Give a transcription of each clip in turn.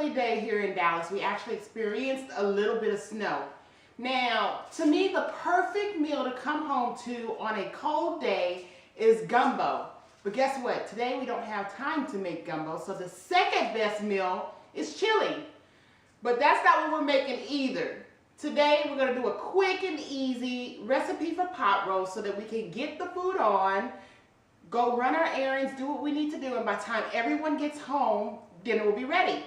chilly day here in Dallas. We actually experienced a little bit of snow. Now, to me, the perfect meal to come home to on a cold day is gumbo. But guess what? Today we don't have time to make gumbo, so the second best meal is chili. But that's not what we're making either. Today we're going to do a quick and easy recipe for pot roast so that we can get the food on, go run our errands, do what we need to do, and by the time everyone gets home, dinner will be ready.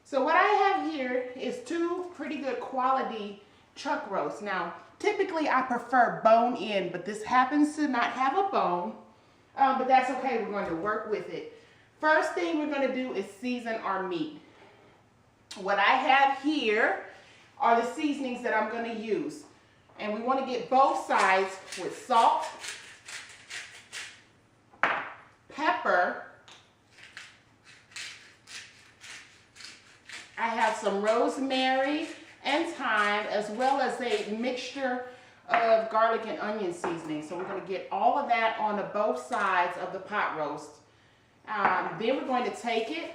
So what I have here is two pretty good quality chuck roasts. Now, typically I prefer bone in, but this happens to not have a bone, but that's okay. We're going to work with it. First thing we're going to do is season our meat. What I have here are the seasonings that I'm going to use. And we want to get both sides with salt, pepper. I have some rosemary and thyme, as well as a mixture of garlic and onion seasoning. So we're going to get all of that on both sides of the pot roast. Then we're going to take it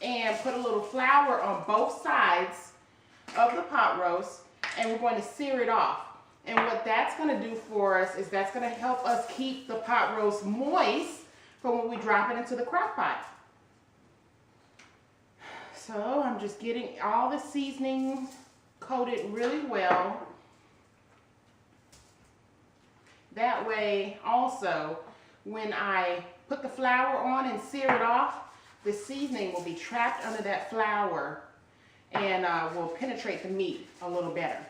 and put a little flour on both sides of the pot roast, and we're going to sear it off. And what that's going to do for us is that's going to help us keep the pot roast moist for when we drop it into the crock pot. So I'm just getting all the seasoning coated really well. That way also, when I put the flour on and sear it off, the seasoning will be trapped under that flour and will penetrate the meat a little better.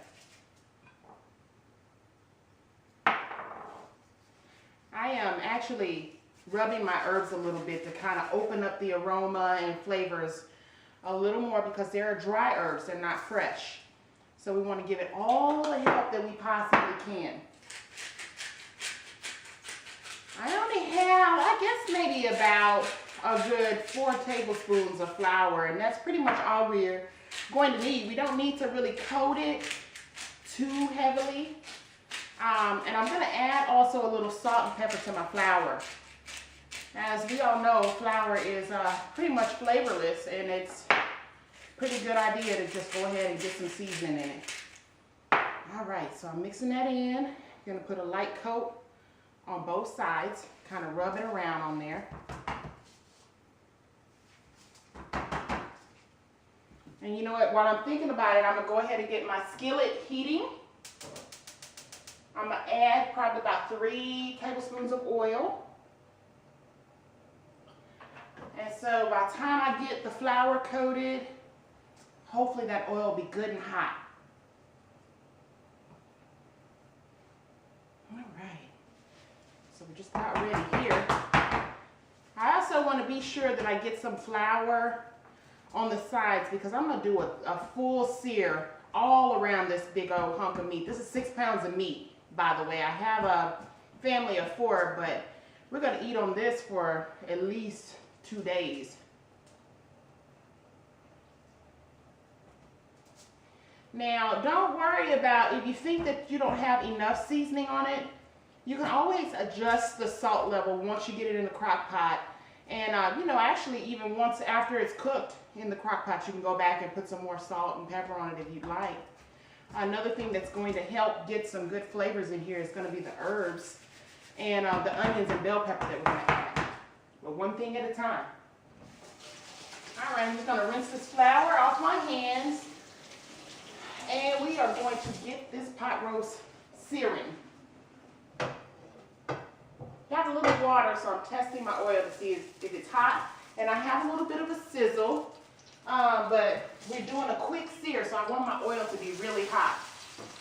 I am actually rubbing my herbs a little bit to kind of open up the aroma and flavors a little more because they're dry herbs, they're not fresh. So we want to give it all the help that we possibly can. I only have, I guess, maybe about a good 4 tablespoons of flour, and that's pretty much all we're going to need. We don't need to really coat it too heavily. And I'm going to add also a little salt and pepper to my flour. As we all know, flour is pretty much flavorless, and it's a pretty good idea to just go ahead and get some seasoning in it. All right, so I'm mixing that in. I'm going to put a light coat on both sides, kind of rub it around on there. And you know what, while I'm thinking about it, I'm going to go ahead and get my skillet heating. I'm going to add probably about 3 tablespoons of oil. And so by the time I get the flour coated, hopefully that oil will be good and hot. All right, so we're just about ready here. I also want to be sure that I get some flour on the sides because I'm going to do a full sear all around this big old hunk of meat. This is 6 pounds of meat, by the way. I have a family of 4, but we're going to eat on this for at least 2 days. Now, don't worry about if you think that you don't have enough seasoning on it. You can always adjust the salt level once you get it in the crock pot. And, you know, actually even once after it's cooked in the crock pot, you can go back and put some more salt and pepper on it if you'd like. Another thing that's going to help get some good flavors in here is going to be the herbs and the onions and bell pepper that we're going to add. But one thing at a time. All right, I'm just going to rinse this flour off my hands. And we are going to get this pot roast searing. Got a little water, so I'm testing my oil to see if it's hot. And I have a little bit of a sizzle, but we're doing a quick sear, so I want my oil to be really hot.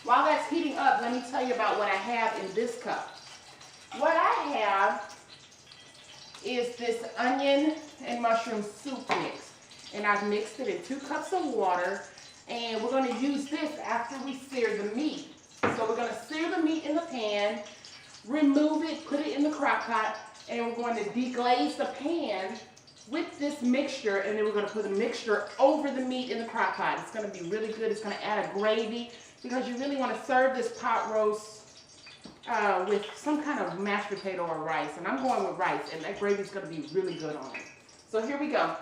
While that's heating up, let me tell you about what I have in this cup. What I have is this onion and mushroom soup mix. And I've mixed it in 2 cups of water. And we're going to use this after we sear the meat. So we're going to sear the meat in the pan, remove it, put it in the crock pot, and we're going to deglaze the pan with this mixture, and then we're going to put the mixture over the meat in the crock pot. It's going to be really good. It's going to add a gravy because you really want to serve this pot roast with some kind of mashed potato or rice. And I'm going with rice, and that gravy is going to be really good on it. So here we go.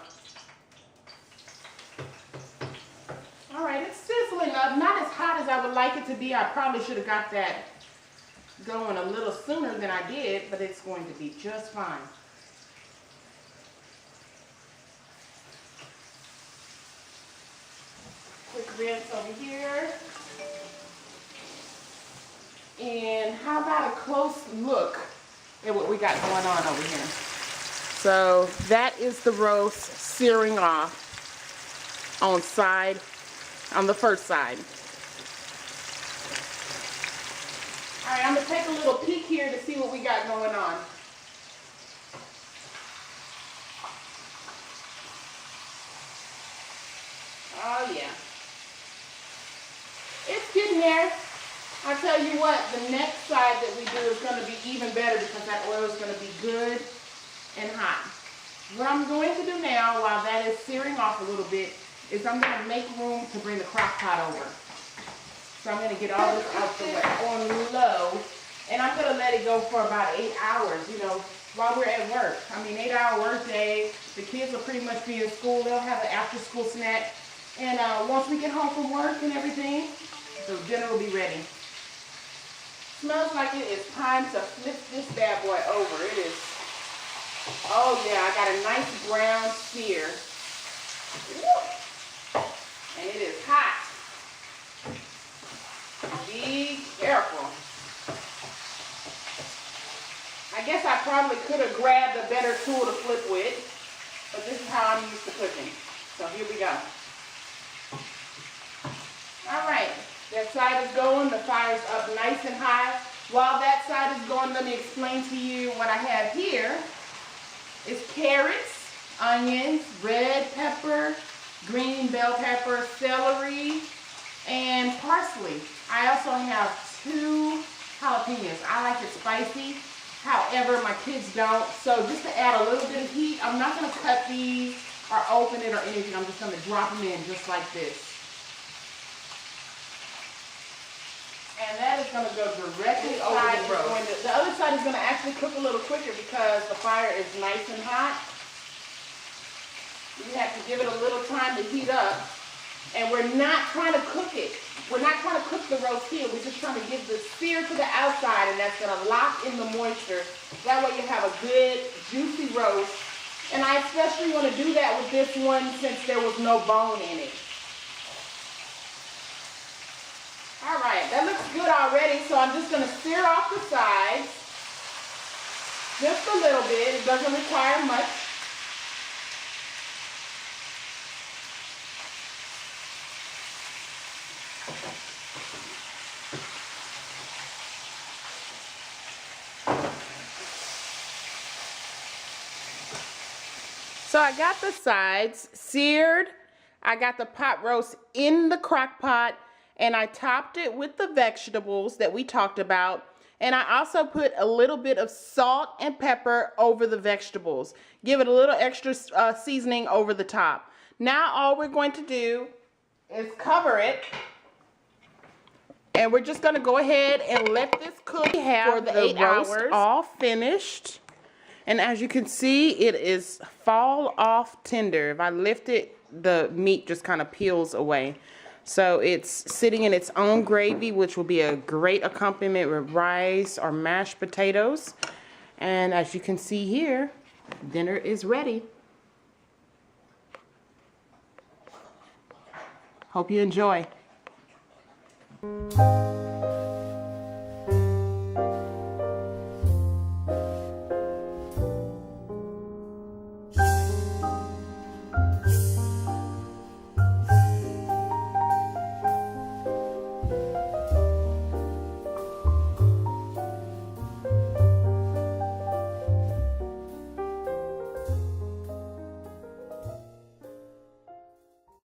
All right, it's sizzling up. Not as hot as I would like it to be. I probably should have got that going a little sooner than I did, but it's going to be just fine. Quick rinse over here. And how about a close look at what we got going on over here? So that is the roast searing off on the first side. All right, I'm gonna take a little peek here to see what we got going on. Oh yeah. It's getting there. I tell you what, the next side that we do is going to be even better because that oil is going to be good and hot. What I'm going to do now, while that is searing off a little bit, is I'm going to make room to bring the crock pot over. So I'm going to get all this out the way on low, and I'm going to let it go for about 8 hours, you know, while we're at work. I mean, 8-hour work day. The kids will pretty much be in school. They'll have an after-school snack. And once we get home from work and everything, the dinner will be ready. Smells like it is time to flip this bad boy over. It is, oh yeah, I got a nice brown sear. Woo. And it is hot. Be careful. I guess I probably could have grabbed a better tool to flip with, but this is how I'm used to cooking. So here we go. All right. That side is going, the fire's up nice and high. While that side is going, let me explain to you what I have here. It's carrots, onions, red pepper, green bell pepper, celery, and parsley. I also have 2 jalapenos. I like it spicy. However, my kids don't. So just to add a little bit of heat, I'm not going to cut these or open it or anything. I'm just going to drop them in just like this. And that is going to go directly over the roast. The other side is going to actually cook a little quicker because the fire is nice and hot. You have to give it a little time to heat up. And we're not trying to cook it. We're not trying to cook the roast here. We're just trying to give the sear to the outside, and that's going to lock in the moisture. That way you have a good, juicy roast. And I especially want to do that with this one since there was no bone in it. All right, that looks good already, so I'm just going to sear off the sides just a little bit. It doesn't require much. So I got the sides seared. I got the pot roast in the crock pot. And I topped it with the vegetables that we talked about. And I also put a little bit of salt and pepper over the vegetables. Give it a little extra seasoning over the top. Now all we're going to do is cover it. And we're just going to go ahead and let this cook for the 8 hours. All finished. And as you can see, it is fall off tender. If I lift it, the meat just kind of peels away. So it's sitting in its own gravy, which will be a great accompaniment with rice or mashed potatoes. And as you can see here, dinner is ready. Hope you enjoy.